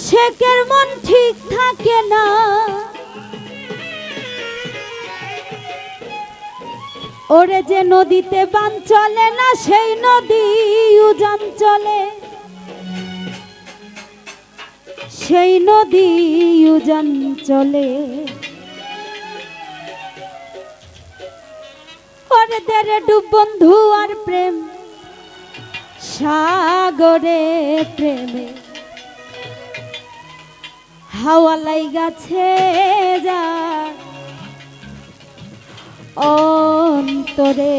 আশেকের মন ঠিক থাকে না, ওরে যে নদীতে বান চলে না সেই নদী উজান চলে, সেই নদী উজান চলে। ওরে দেরে ডুব বন্ধু আর প্রেম সাগরে প্রেমে হাওয়া লাইগাছে যা অন্তরে।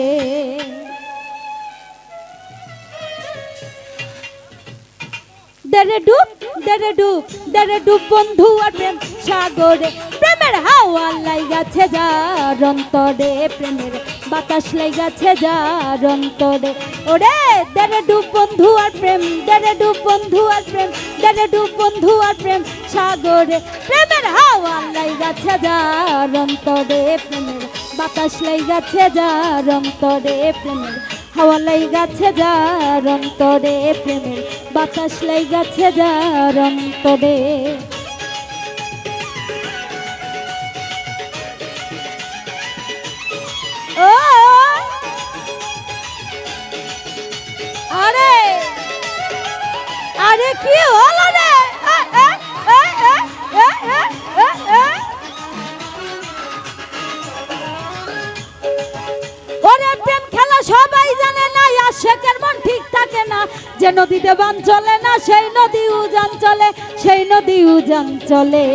দেরে ডুব দেরে ডুব দেরে ডুব বন্ধু আর প্রেম সাগরে প্রেমের হাওয়া লাইগাছে যার অন্তরে, প্রেমের বাতাস লাইগাছে যার অন্তরে। ওরে দেরে ডুব বন্ধু আর প্রেম, দেরে ডুব বন্ধু আর প্রেম, দেরে ডুব বন্ধু আর প্রেম সাগরে প্রেমের হাওয়া লাইগাছে যার অন্তরে, প্রেমের বাতাস লাইগাছে যার অন্তরে, প্রেমের হাওয়া লাইগাছে যার অন্তরে, প্রেমের বাতাস লাইগাছে যার অন্তরে। ও আরে আরে কি হলো রে? ওরে প্রেম খেলা সবাই জানে না, আশেকের মন ঠিক থাকে না, যে নদীতে বান চলে না সেই নদী উজান চলে, সেই নদী উজান চলে।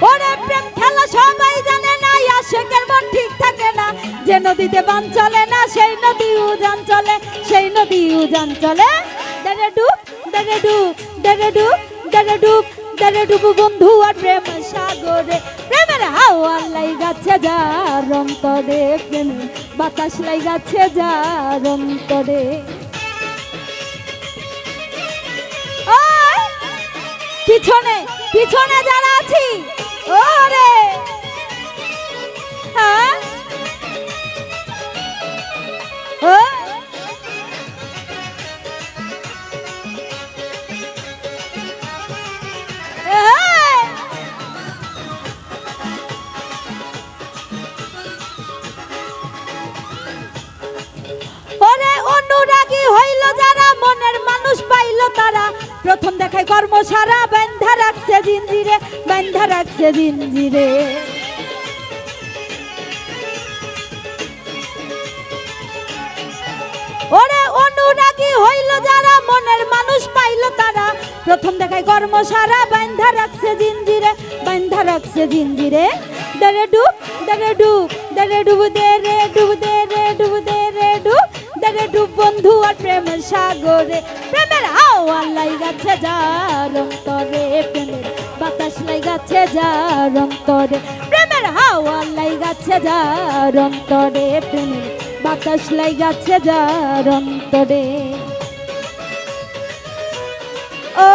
ওরে প্রেম খেলা সবাই জানে না, আশেকের মন ঠিক থাকে না, যে নদীতে বান চলে না সেই নদী উজান চলে, সেই নদী উজান চলে। দেরে ডুব দেরে ডুব দেরে ডুব দেরে ডুব দেরে ডুব বন্ধু আর প্রেম সাগরে প্রেমের হাওয়া লাইগাছে যার অন্তরে, প্রেমের বাতাস লাইগাছে যার অন্তরে। পিছনে পিছনে যারা আছি ওরে হ্যাঁ ও ওরে অনুরাগী হইল যারা, মনের মানুষ পাইল তারা, প্রথম দেখায় কর্ম সারা বান্ধা রাখছে জিঞ্জিরে, বান্ধা রাখছে জিঞ্জিরে। ওরে অনুরাগী হইল যারা, মনের মানুষ পাইল তারা, প্রথম দেখায় কর্ম সারা বান্ধা রাখছে জিঞ্জিরে, বান্ধা রাখছে জিঞ্জিরে। দেরে ডুব দেরে ডুব দেরে ডুব দেরে ডুব দেরে ডুব দেরে ডুব দেরে ডুব বন্ধু আর প্রেম সাগরে প্রেমের হাওয়া লাইগাছে যার অন্তরে, প্রেমের বাতাস লাইগাছে যার অন্তরে, প্রেমের হাওয়া লাইগাছে যার অন্তরে, প্রেমের বাতাস লাইগাছে যার অন্তরে। ও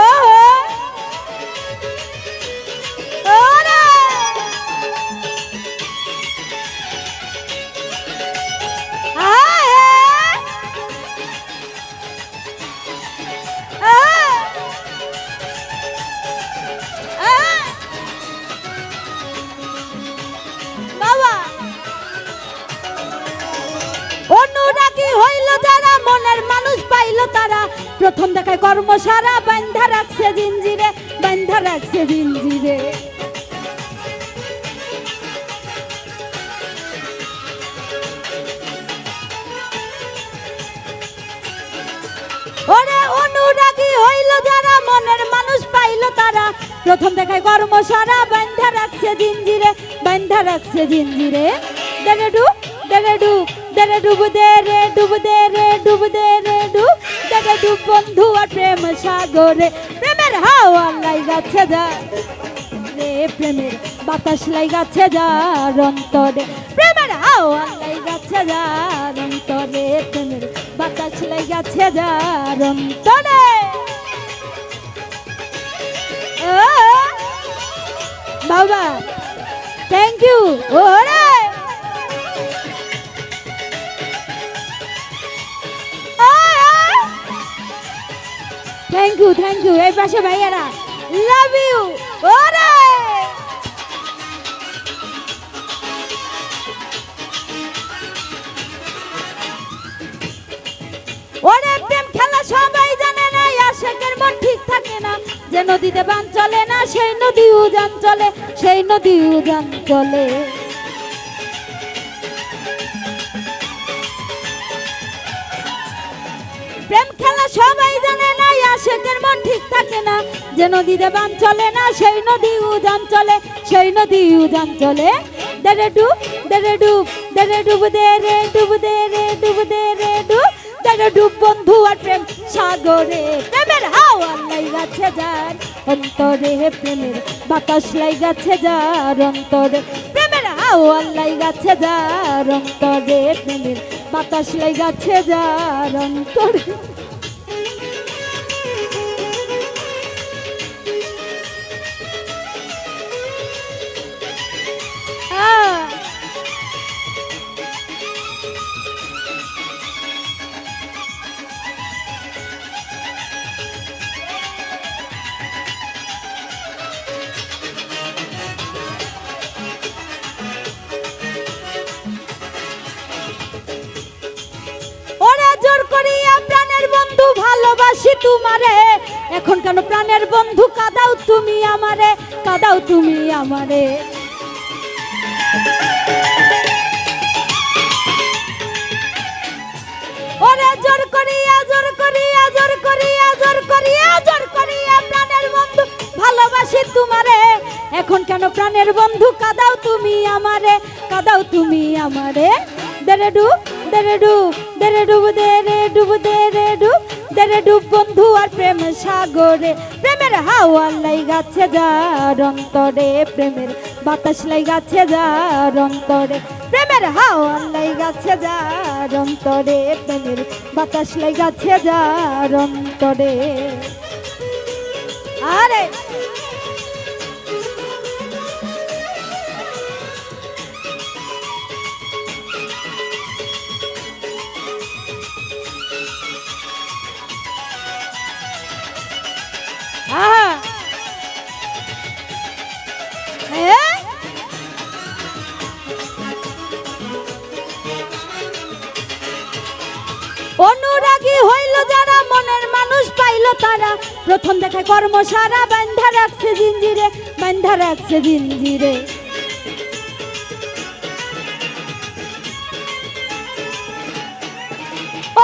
অনুরাগী হইল যারা, মনের মানুষ পাইল তারা, প্রথম দেখায় কর্ম সারা বান্ধা রাখছে জিঞ্জিরে, বান্ধা রাখছে জিঞ্জিরে। ওরে অনুরাগী হইল যারা, মনের মানুষ পাইল তারা, প্রথম দেখায় কর্ম সারা বান্ধা রাখছে জিঞ্জিরে, বান্ধা রাখছে জিঞ্জিরে। দেরে ডুব দেরে ডুব দেরে ডুব দেরে ডুব দেরে ডুব দেরে ডুব দেরে ডুব বন্ধু আর প্রেম সাগরে প্রেমের হাওয়া লাইগাছে যার রে, প্রেমের বাতাস লাইগাছে যার অন্তরে, প্রেমের হাওয়া লাইগাছে যার অন্তরে, প্রেমের বাতাস লাইগাছে যার অন্তরে। বাবা থ্যাংক ইউ। ওরে থ্যাংক ইউ এই পাশে ভাইয়ারা লাভ ইউ। ওরে ওরে প্রেম খেলা সবাই জানে না, আশেকের মন ঠিক থাকে না, যে নদীতে বান চলে না সেই নদী উজান চলে, সেই নদী উজান চলে। প্রেম খেলা সবাই জানে না, আশেকের মন ঠিক থাকে না, যে নদীতে বান চলে না সেই নদী উজান চলে, সেই নদী উজান চলে। দেরে ডুব দেরে ডুব দেরে ডুব দে রে ডুব দে রে ডুব দে রে ডুব দেরে ডুব বন্ধু আর প্রেম সাগরে, প্রেমের হাওয়া লাইগাছে যার অন্তরে, প্রেমের বাতাস লাইগাছে যার অন্তরে, প্রেমের হাওয়া লাইগাছে যার অন্তরে, প্রেমের বাতাস লাইগাছে যার অন্তরে। প্রাণের বন্ধু ভালোবাসি তোমারে, এখন কেন প্রাণের বন্ধু কাঁদাও তুমি আমারে, কাঁদাও তুমি আমারে। ওরে জোর করিয়া জোর করিয়া জোর করিয়া জোর করিয়া জোর করিয়া প্রাণের বন্ধু ভালোবাসি তোমারে, এখন কেন প্রাণের বন্ধু কাঁদাও তুমি আমারে, কাঁদাও তুমি আমারে। দেরে ডুব দেরে ডুব দেরে ডুব দে রে ডুব দে রে ডুব দেরে ডুব বন্ধু আর প্রেম সাগরে, প্রেমের হাওয়া লাইগাছে যার অন্তরে, প্রেমের বাতাস লাইগাছে যার অন্তরে, প্রেমের হাওয়া লাইগাছে যার অন্তরে, প্রেমের বাতাস লাইগাছে যার অন্তরে। আরে অনুরাগী হইল যারা, মনের মানুষ পাইল তারা, প্রথম দেখায় কর্ম সারা বান্ধা রাখছে জিঞ্জিরে, বান্ধা রাখছে জিঞ্জিরে।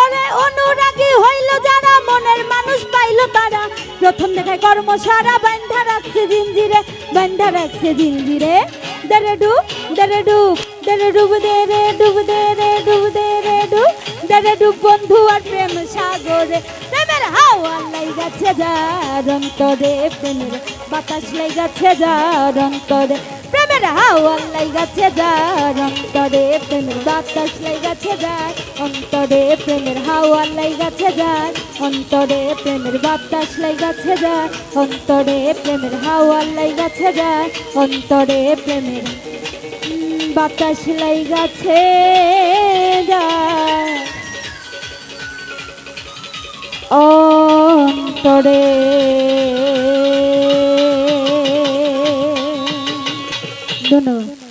ওরে অনুরাগী হইল যারা, মনের মানুষ পাইল তারা, প্রথম দেখায় কর্ম সারা বান্ধা রাখছে জিঞ্জিরে, বান্ধা রাখছে জিঞ্জিরে। দেরে ডুব দেরে ডুব দেরে ডুব দে রে ডুব দে রে ডুব দে রে ডুব দেরে ডুব বন্ধু আর প্রেম সাগরে, প্রেমের হাওয়া লাইগাছে যার অন্তরে, প্রেমের বাতাস লাইগাছে যার অন্তরে, প্রেমের হাওয়া লাইগাছে যার অন্তরে, প্রেমের বাতাস লাইগাছে যার অন্তরে, প্রেমের হাওয়া লাইগাছে যার অন্তরে, প্রেমের বাতাস লাইগাছে যার অন্তরে, প্রেমের হাওয়া লাইগাছে যার অন্তরে, প্রেমের বাতাস লাইগাছে যার অন্তরে। ধন্যবাদ।